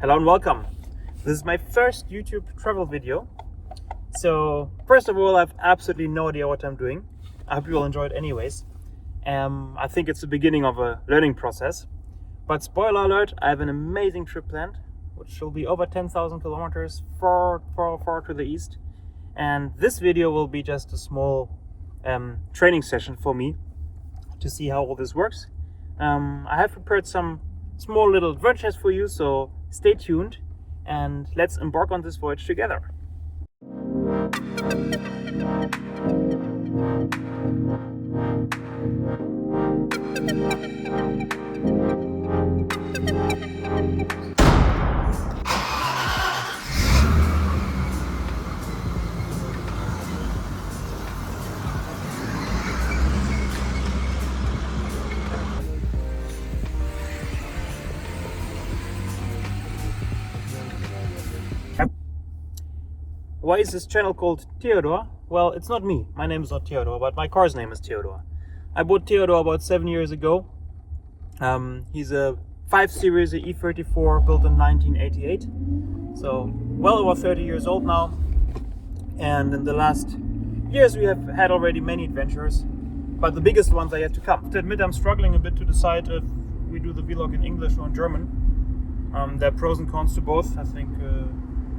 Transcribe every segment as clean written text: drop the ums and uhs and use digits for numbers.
Hello and welcome. This is my first YouTube travel video. So first of all, I have absolutely no idea what I'm doing. I hope you will enjoy it anyways. I think it's the beginning of a learning process. But spoiler alert, I have an amazing trip planned, which will be over 10,000 kilometers far to the east. And this video will be just a small training session for me to see how all this works. I have prepared some small little adventures for you, so stay tuned and let's embark on this voyage together. Why is this channel called Theodor? Well, it's not me. My name is not Theodor, but my car's name is Theodor. I bought Theodor about 7 years ago. He's a 5 Series, a e34 built in 1988. So well over 30 years old now. And in the last years we have had already many adventures, but the biggest ones are yet to come. To admit, I'm struggling a bit to decide if we do the vlog in English or in German. There are pros and cons to both. I think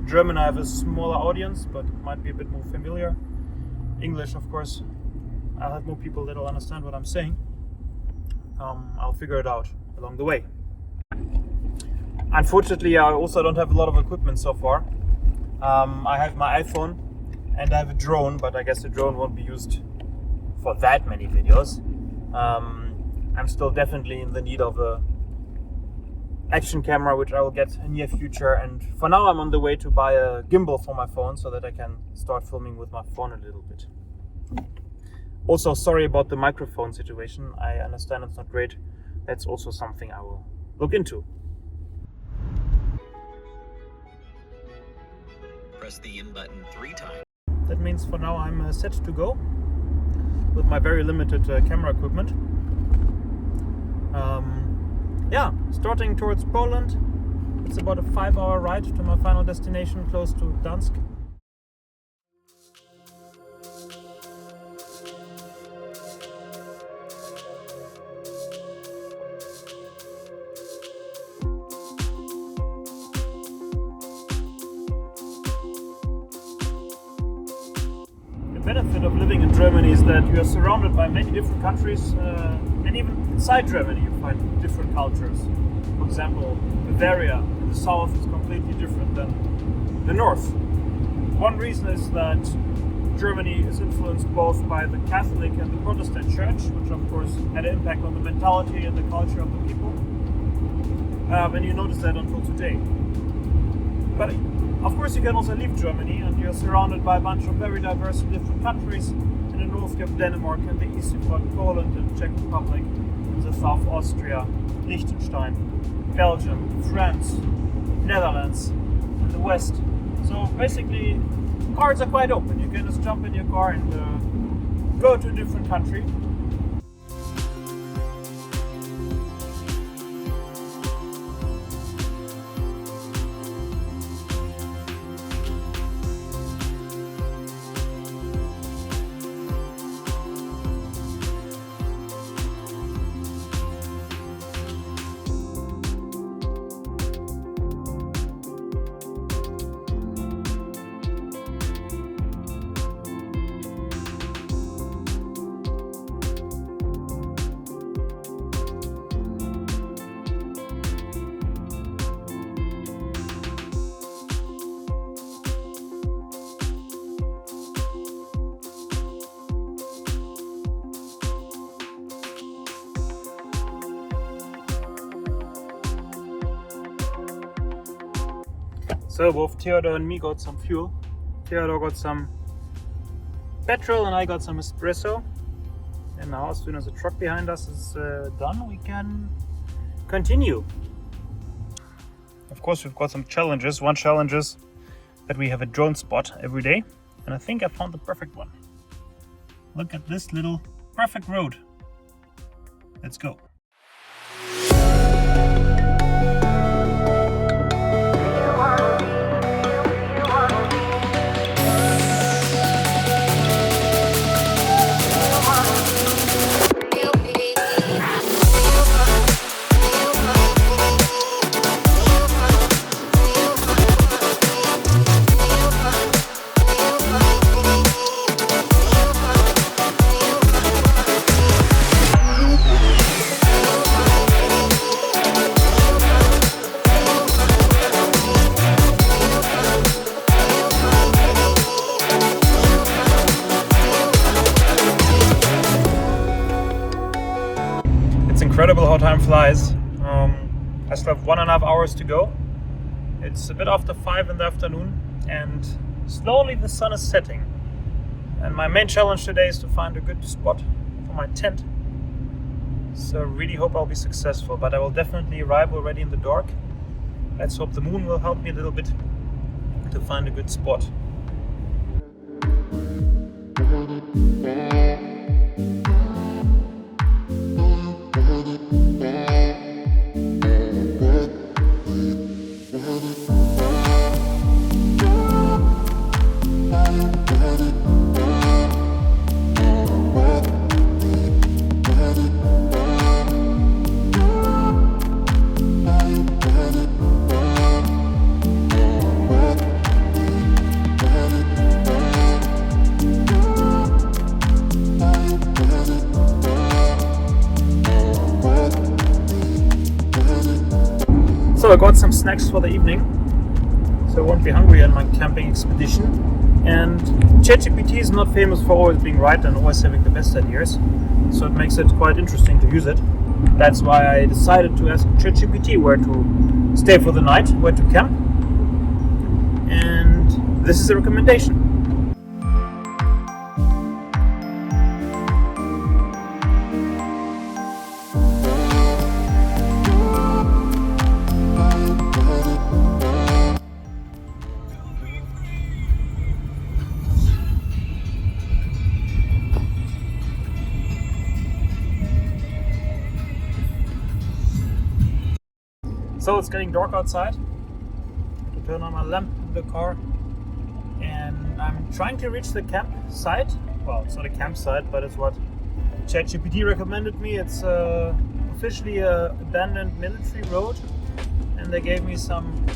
German I have a smaller audience, but it might be a bit more familiar. English, of course, I'll have more people that will understand what I'm saying. I'll figure it out along the way. Unfortunately, I also don't have a lot of equipment so far. I have my iPhone and I have a drone, but I guess the drone won't be used for that many videos. I'm still definitely in the need of a action camera, which I will get in near future, and for now I'm on the way to buy a gimbal for my phone so that I can start filming with my phone a little bit. Also, sorry about the microphone situation. I understand it's not great. That's also something I will look into. Press the in button 3 times. That means for now I'm set to go with my very limited camera equipment. Yeah, starting towards Poland. It's about a 5-hour ride to my final destination, close to Gdansk. The benefit of living in Germany is that you are surrounded by many different countries, and even inside Germany you find different cultures. For example, Bavaria in the south is completely different than the north. One reason is that Germany is influenced both by the Catholic and the Protestant church, which of course had an impact on the mentality and the culture of the people. And you notice that until today. But of course you can also leave Germany and you're surrounded by a bunch of very diverse and different countries. In the north you have Denmark, and the east you've got Poland and Czech Republic, in the south Austria, Liechtenstein, Belgium, France, Netherlands, and the west. So basically cards are quite open. You can just jump in your car and go to a different country. So both Theodor and me got some fuel. Theodor got some petrol and I got some espresso. And now as soon as the truck behind us is done, we can continue. Of course, we've got some challenges. One challenge is that we have a drone spot every day. And I think I found the perfect one. Look at this little perfect road. Let's go. hours to go. It's a bit after 5 in the afternoon and slowly the sun is setting. And my main challenge today is to find a good spot for my tent. So I really hope I'll be successful, but I will definitely arrive already in the dark. Let's hope the moon will help me a little bit to find a good spot. So I got some snacks for the evening, so I won't be hungry on my camping expedition. And ChatGPT is not famous for always being right and always having the best ideas, so it makes it quite interesting to use it. That's why I decided to ask ChatGPT where to stay for the night, where to camp, and this is a recommendation. So it's getting dark outside. I have to turn on my lamp in the car, and I'm trying to reach the campsite. Well, it's not a campsite, but it's what ChatGPT recommended me. It's officially a abandoned military road, and they gave me some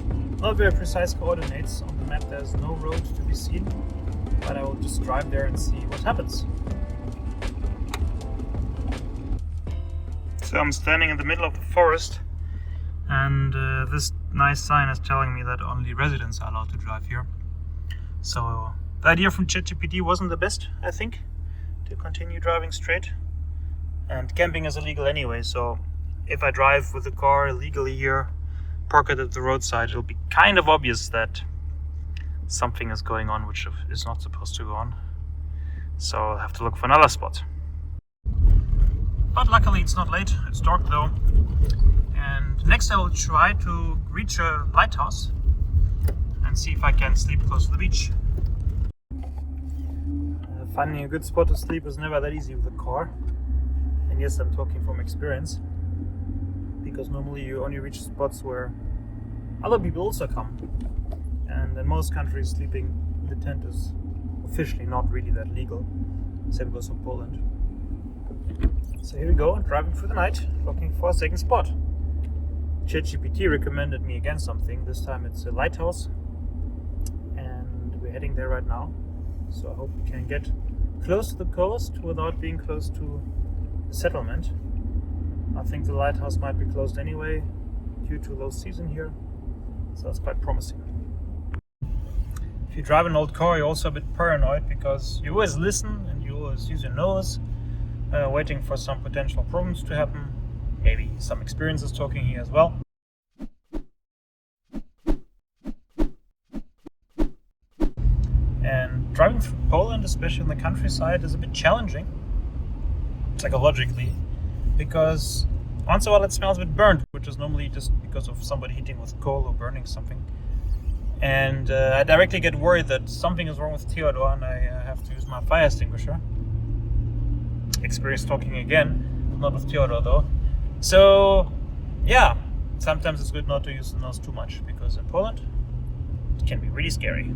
not very precise coordinates. On the map there's no road to be seen, but I will just drive there and see what happens. So I'm standing in the middle of the forest, and this nice sign is telling me that only residents are allowed to drive here. So the idea from ChatGPT wasn't the best, I think, to continue driving straight. And camping is illegal anyway, so if I drive with the car illegally here, park it at the roadside, it'll be kind of obvious that something is going on which is not supposed to go on. So I'll have to look for another spot. But luckily it's not late, it's dark though. And next I will try to reach a lighthouse and see if I can sleep close to the beach. Finding a good spot to sleep is never that easy with a car. And yes, I'm talking from experience, because normally you only reach spots where other people also come. And in most countries sleeping in the tent is officially not really that legal, except because of Poland. So here we go, driving through the night, looking for a second spot. ChatGPT recommended me again something. This time it's a lighthouse, and we're heading there right now. So I hope we can get close to the coast without being close to the settlement. I think the lighthouse might be closed anyway due to low season here, so that's quite promising. If you drive an old car, you're also a bit paranoid because you always listen and you always use your nose, waiting for some potential problems to happen. Maybe some experiences talking here as well. And driving through Poland, especially in the countryside, is a bit challenging psychologically, because once in a while it smells a bit burnt, which is normally just because of somebody hitting with coal or burning something. And I directly get worried that something is wrong with Theodore and I have to use my fire extinguisher. Experience talking again, not with Theodore though. So yeah, sometimes it's good not to use the nose too much, because in Poland it can be really scary.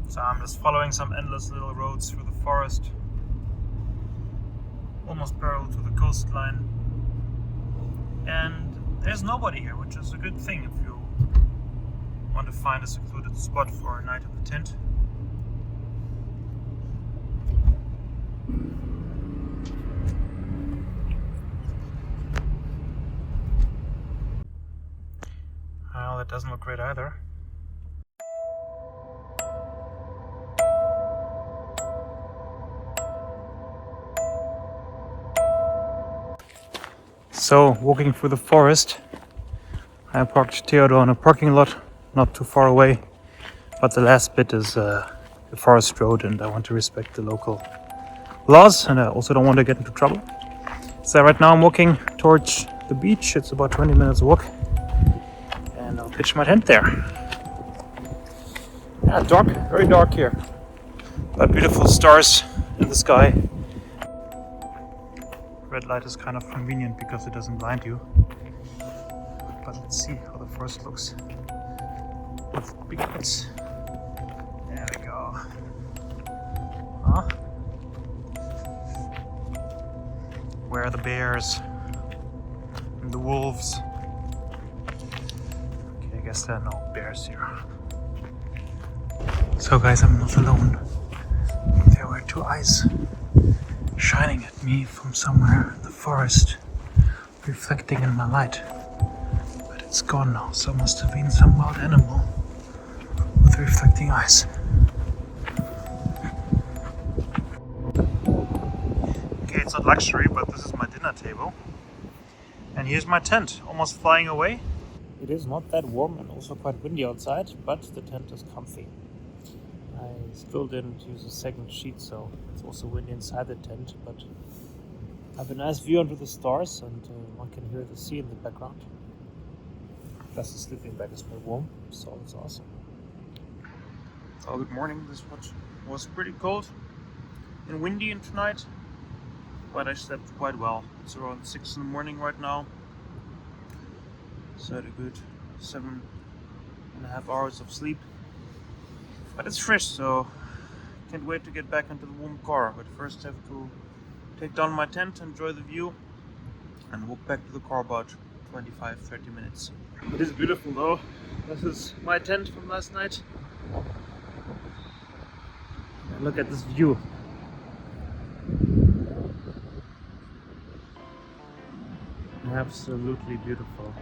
So I'm just following some endless little roads through the forest, almost parallel to the coastline. And there's nobody here, which is a good thing if you want to find a secluded spot for a night in the tent. Well, that doesn't look great either. So, walking through the forest, I parked Theodore in a parking lot not too far away, but the last bit is a forest road and I want to respect the local laws and I also don't want to get into trouble. So right now I'm walking towards the beach. It's about 20 minutes walk and I'll pitch my tent there. Yeah, dark, very dark here, but beautiful stars in the sky. Red light is kind of convenient because it doesn't blind you. But let's see how the forest looks with big woods. There we go. Huh? Where are the bears and the wolves? Okay, I guess there are no bears here. So guys, I'm not alone. There were two eyes shining at me from somewhere in the forest, reflecting in my light. But it's gone now, so it must have been some wild animal with reflecting eyes. Okay, it's not luxury, but this is my dinner table. And here's my tent, almost flying away. It is not that warm and also quite windy outside, but the tent is comfy. I still didn't use a second sheet, so it's also windy inside the tent, but I have a nice view onto the stars and one can hear the sea in the background. Plus the sleeping bag is quite warm, so it's awesome. Oh, good morning. This watch was pretty cold and windy tonight, but I slept quite well. It's around 6 in the morning right now, so I had a good 7.5 hours of sleep. But it's fresh, so can't wait to get back into the warm car. But first I have to take down my tent, enjoy the view, and walk back to the car about 25-30 minutes. It is beautiful though. This is my tent from last night. And look at this view. Absolutely beautiful.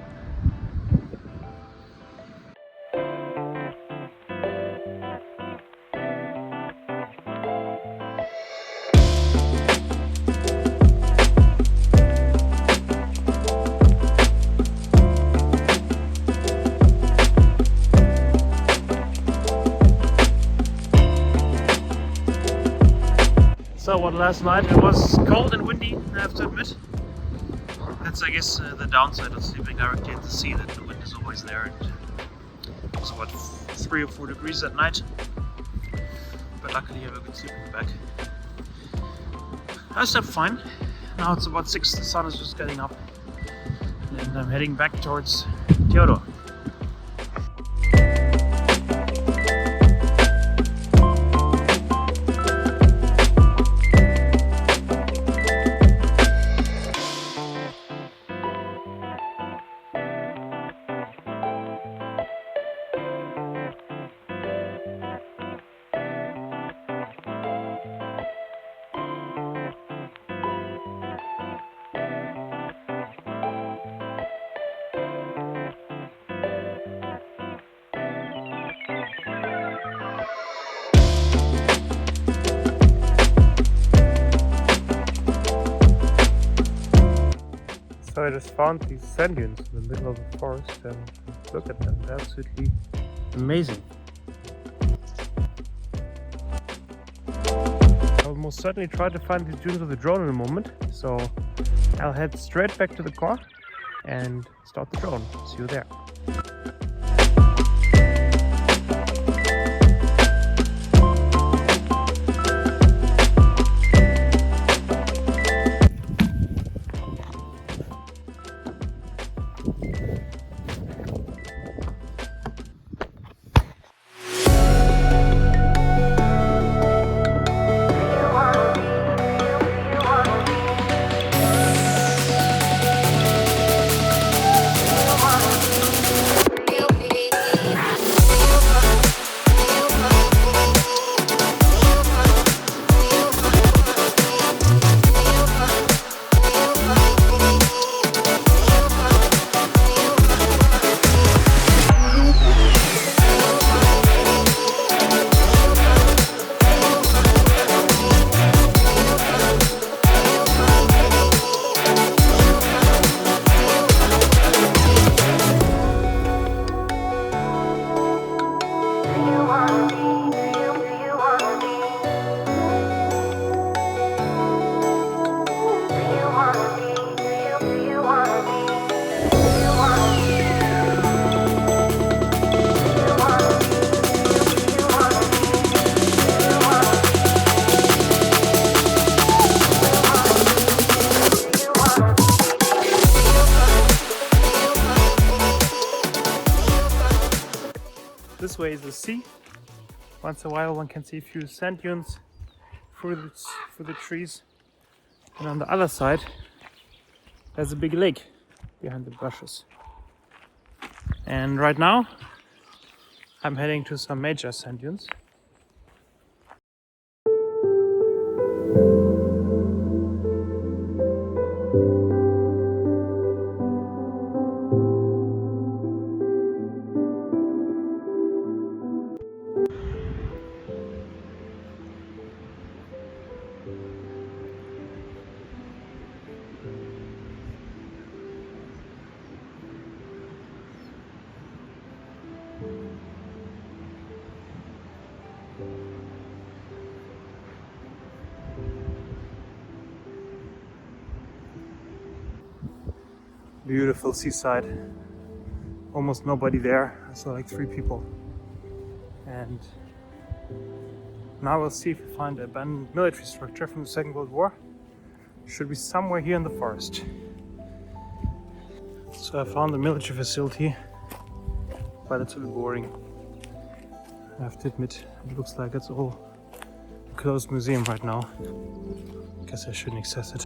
So what last night, it was cold and windy, I have to admit. That's I guess the downside of sleeping directly at the sea, that the wind is always there and it was about 3 or 4 degrees at night. But luckily I have a good sleeping bag. I slept fine. Now it's about 6, the sun is just getting up and I'm heading back towards Theodore. So I just found these sand dunes in the middle of the forest and look at them, they're absolutely amazing. I'll most certainly try to find these dunes with a drone in a moment, so I'll head straight back to the car and start the drone. See you there. This way is the sea. Once in a while one can see a few sand dunes through the trees. And on the other side there's a big lake behind the bushes. And right now I'm heading to some major sand dunes. Beautiful seaside. Almost nobody there. I saw like 3 people. And now we'll see if we find an abandoned military structure from the Second World War. Should be somewhere here in the forest. So I found the military facility, but it's a bit boring. I have to admit, it looks like it's all a closed museum right now. Guess I shouldn't access it.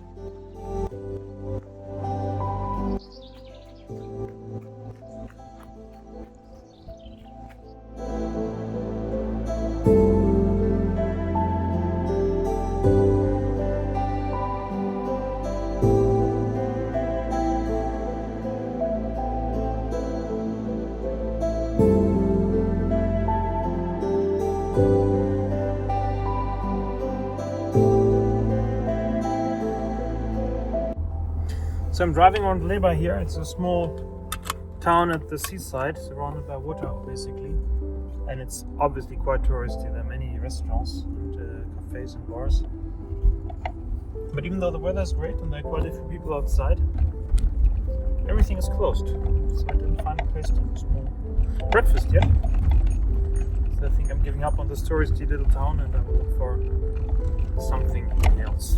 So I'm driving around Leber here. It's a small town at the seaside, surrounded by water basically. And it's obviously quite touristy. There are many restaurants and cafes and bars. But even though the weather is great and there are quite a few people outside, everything is closed. So I didn't find a place to have a small breakfast yet. So I think I'm giving up on this touristy little town and I will look for something else.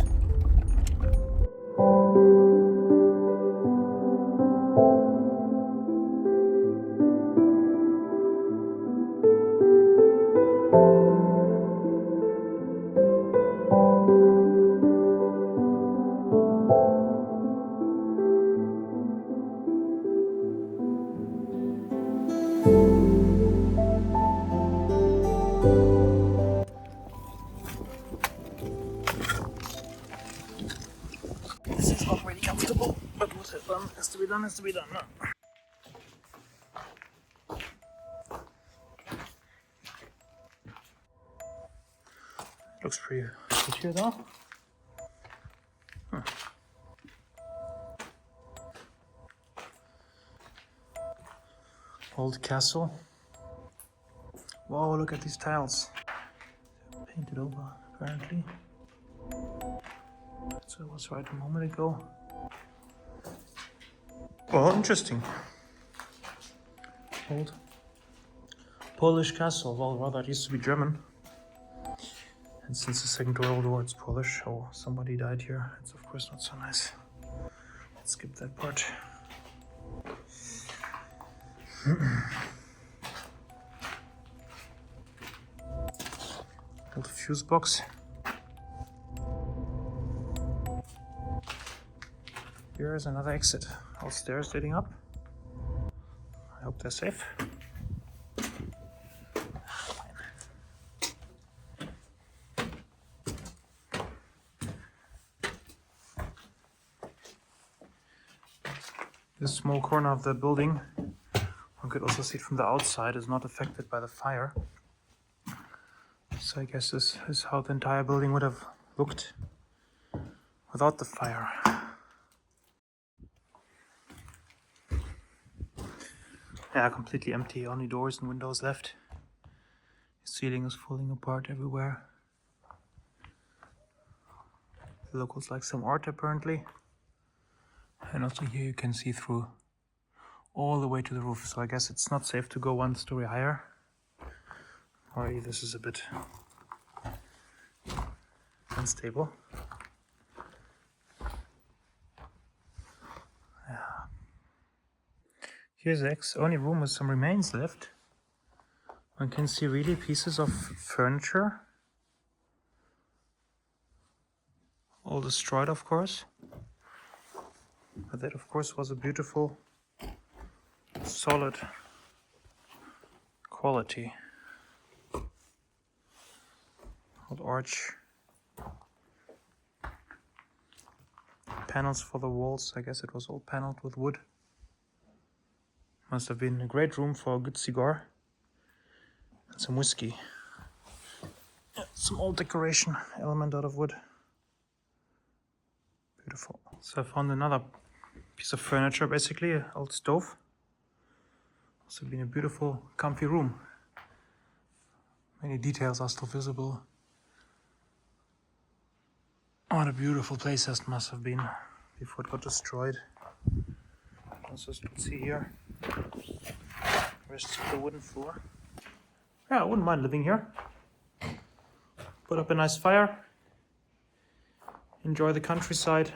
This is not really comfortable, but what has to be done has to be done. No? Looks pretty good here though. Old castle. Whoa, look at these tiles. Painted over, apparently. So it was right a moment ago. Well, interesting. Old Polish castle. Well, rather it used to be German. And since the Second World War it's Polish. Oh, somebody died here. It's of course not so nice. Let's skip that part. Old fuse box. Here is another exit. All stairs leading up. I hope they're safe. This small corner of the building, one could also see it from the outside, is not affected by the fire. So I guess this is how the entire building would have looked without the fire. Yeah, completely empty, only doors and windows left. The ceiling is falling apart everywhere. The locals like some art apparently. And also here you can see through all the way to the roof, so I guess it's not safe to go 1 story higher. Or this is a bit unstable. Yeah. Here's the only room with some remains left. One can see really pieces of furniture. All destroyed, of course. But that, of course, was a beautiful, solid quality. Old arch. Panels for the walls. I guess it was all paneled with wood. Must have been a great room for a good cigar. And some whiskey. Yeah, some old decoration element out of wood. Beautiful. So I found another piece of furniture, basically an old stove. Also been a beautiful, comfy room. Many details are still visible. What a beautiful place that must have been before it got destroyed. Also, as you can see here, rest of the wooden floor. Yeah, I wouldn't mind living here. Put up a nice fire. Enjoy the countryside.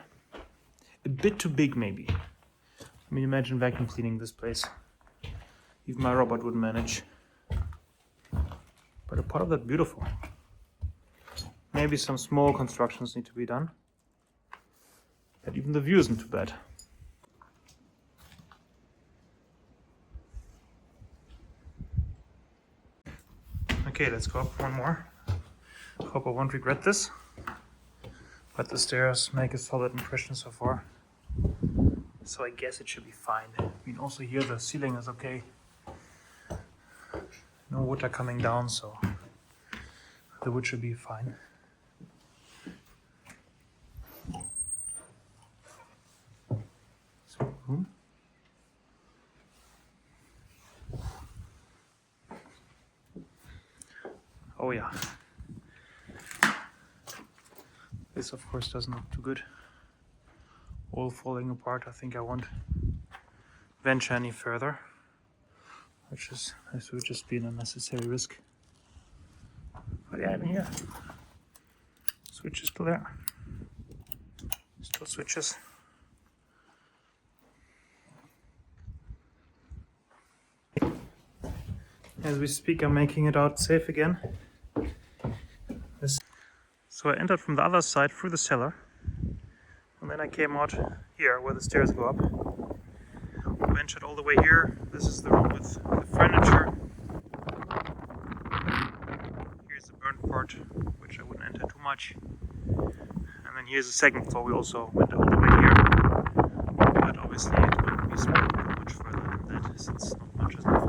A bit too big, maybe. I mean, imagine vacuum cleaning this place. Even my robot wouldn't manage. But a part of that, beautiful. Maybe some small constructions need to be done. But even the view isn't too bad. Okay, let's go up one more. Hope I won't regret this. But the stairs make a solid impression so far. So I guess it should be fine. I mean, also here the ceiling is okay. No water coming down, so the wood should be fine. So, room. Oh yeah. This of course doesn't look too good. All falling apart. I think I won't venture any further. This would just be an unnecessary risk. But yeah, even here. Switch is still there. Still switches. As we speak, I'm making it out safe again. So I entered from the other side through the cellar. And then I came out here where the stairs go up. Ventured all the way here. This is the room with the furniture. Here's the burnt part, which I wouldn't enter too much. And then here's the second floor. We also went all the way here. But obviously it wouldn't be smart much further than that, since not much is left.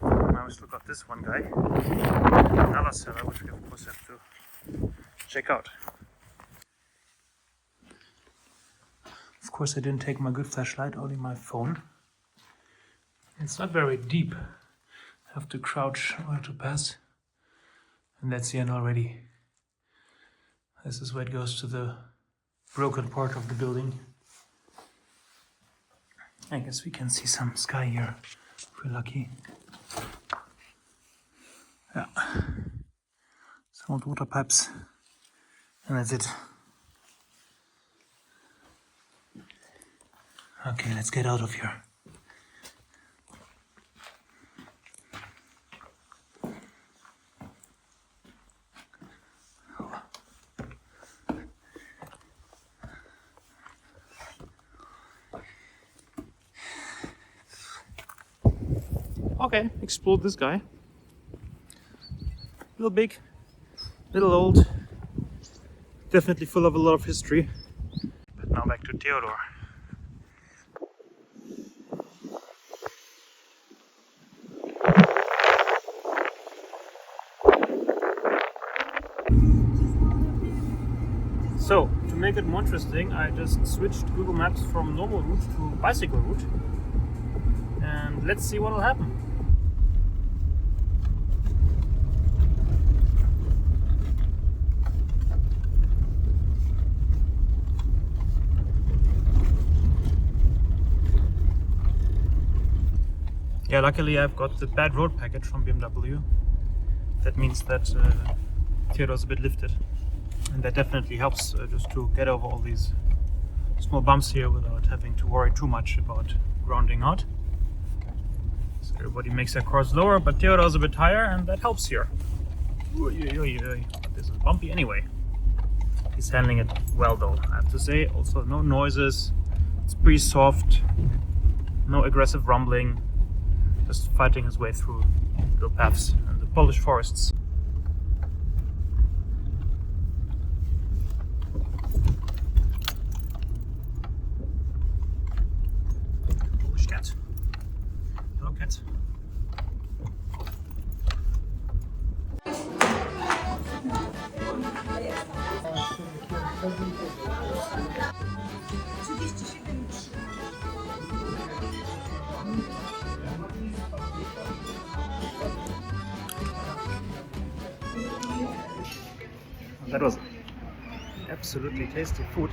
Now we still got this one guy. Another cellar, which we of course have to check out. Of course I didn't take my good flashlight, only my phone. It's not very deep. I have to crouch in order to pass. And that's the end already. This is where it goes to the broken part of the building. I guess we can see some sky here, if we're lucky. Yeah. Some old water pipes. And that's it. Okay, let's get out of here. Okay, explored this guy. Little big, little old, definitely full of a lot of history. But now back to Theodor. So, to make it more interesting, I just switched Google Maps from normal route to bicycle route. And let's see what will happen. Yeah, luckily I've got the bad road package from BMW. That means that Theodor's a bit lifted. And that definitely helps just to get over all these small bumps here without having to worry too much about grounding out. So Everybody makes their cars lower, but Theodore's a bit higher, and that helps here. But this is bumpy anyway. He's handling it well though, I have to say. Also no noises, it's pretty soft, no aggressive rumbling, just fighting his way through the paths and the Polish forests. Polish cat. Hello cat. That was absolutely tasty food.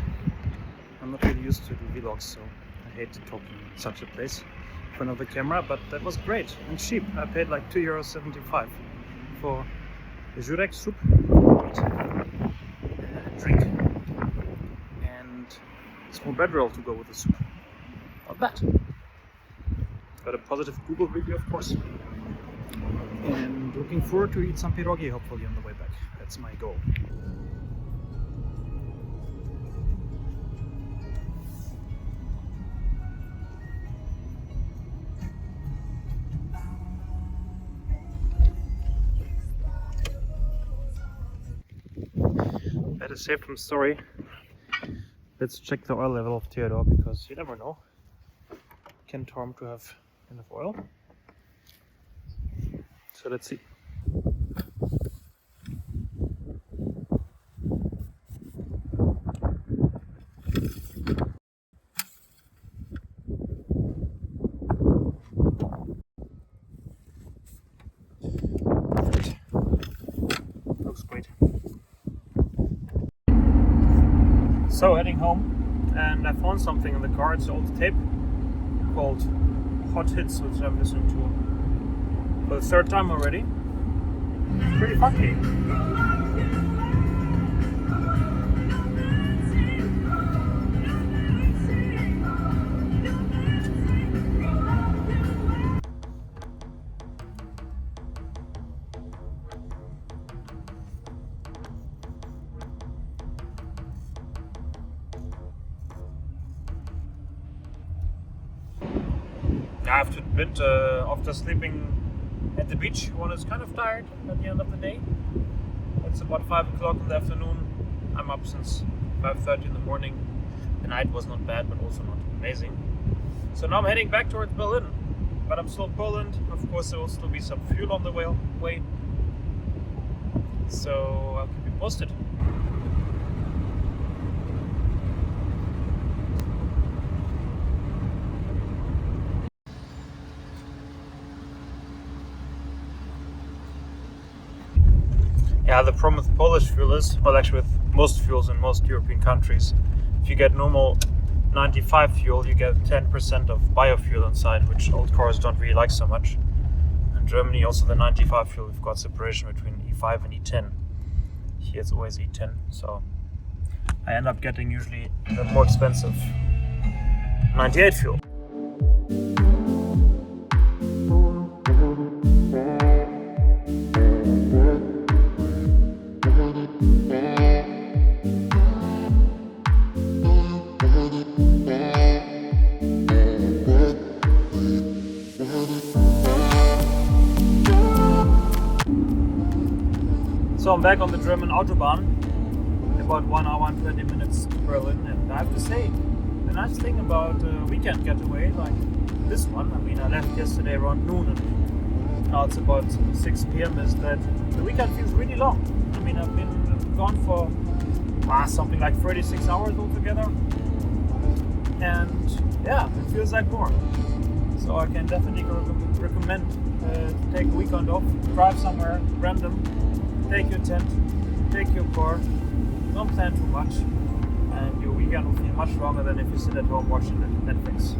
I'm not really used to do vlogs, so I hate to talk in such a place in front of the camera, but that was great and cheap. I paid like €2.75 for the jurek soup, drink, and a small bread roll to go with the soup. Not bad. Got a positive Google review, of course. And looking forward to eat some pierogi hopefully on the way back. That's my goal. Better safe from sorry. Let's check the oil level of Theodore, because you never know. Can Torm to have enough oil? So let's see. Looks great. So heading home, and I found something in the car. It's an old tape called Hot Hits, which I'm listening to for the third time already. It's pretty funky. I have to admit, after sleeping at the beach, one is kind of tired at the end of the day. It's about 5 o'clock in the afternoon. I'm up since 5:30 in the morning. The night was not bad, but also not amazing. So now I'm heading back towards Berlin. But I'm still in Poland. Of course, there will still be some fuel on the way. So I'll keep you posted. Yeah, the problem with Polish fuel is, well, actually with most fuels in most European countries, if you get normal 95 fuel, you get 10% of biofuel inside, which old cars don't really like so much. In Germany, also the 95 fuel, we've got separation between E5 and E10. Here it's always E10, so I end up getting usually the more expensive 98 fuel. So I'm back on the German Autobahn, about 1 hour and 20 minutes to Berlin, and I have to say, the nice thing about a weekend getaway like this one, I mean I left yesterday around noon and now it's about 6 p.m, is that the weekend feels really long. I mean I've been gone for something like 36 hours altogether, and yeah, it feels like more. So I can definitely recommend to take a weekend off, drive somewhere random, take your tent, take your car, don't plan too much, and your weekend will feel much longer than if you sit at home watching Netflix.